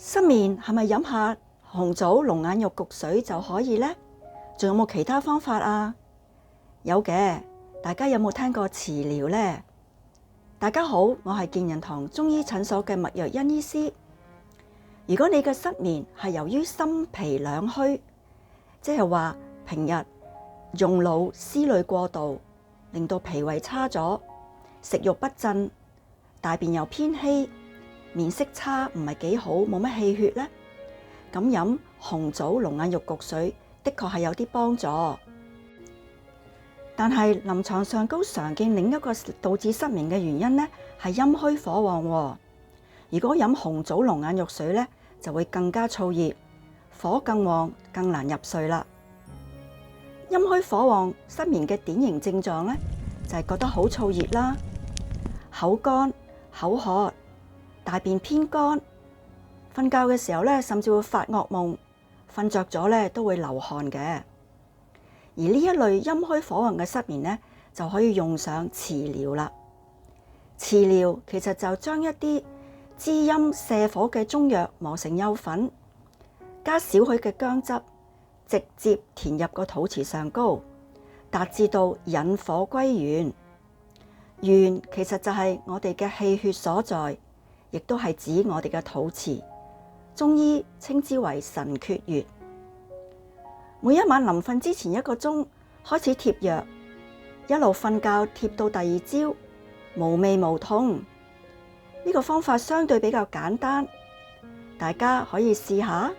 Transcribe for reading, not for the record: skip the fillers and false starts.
失眠係咪飲下紅棗龍眼肉焗水就可以呢？仲有冇其他方法啊？有嘅，大家有冇聽過磁療呢？大家好，我係健仁堂中醫診所嘅麥若欣醫師。如果你嘅失眠係由於心脾兩虛，即係話平日用腦思慮過度，令到脾胃差咗，食慾不振，大便又偏稀，面色差，唔係幾好，冇乜氣血呢，咁飲紅棗龍眼肉焗水的確係有啲幫助。但係臨床上高常見另一個導致失眠嘅原因呢，係陰虛火旺喎。如果飲紅棗龍眼肉水呢，就會更加燥熱，火更旺，更難入睡啦。陰虛火旺失眠嘅典型症狀呢，就係覺得好燥熱啦，口乾口渴，大便偏乾，瞓覺嘅時候呢，甚至會發噩夢，瞓着咗呢都會流汗嘅。而呢一類陰虛火旺嘅失眠呢，就可以用上磁療啦。磁療其實就將一啲滋陰瀉火嘅中藥磨成幼粉，加少許嘅薑汁，直接填入個肚臍上高，達至到引火歸元。元其實就係我哋嘅氣血所在，亦都係指我哋嘅肚臍。中醫稱之為神闕穴。每一晚臨瞓之前1個鐘開始貼藥，一路瞓覺貼到第二朝，無味無痛。呢個方法相對比較簡單，大家可以試下。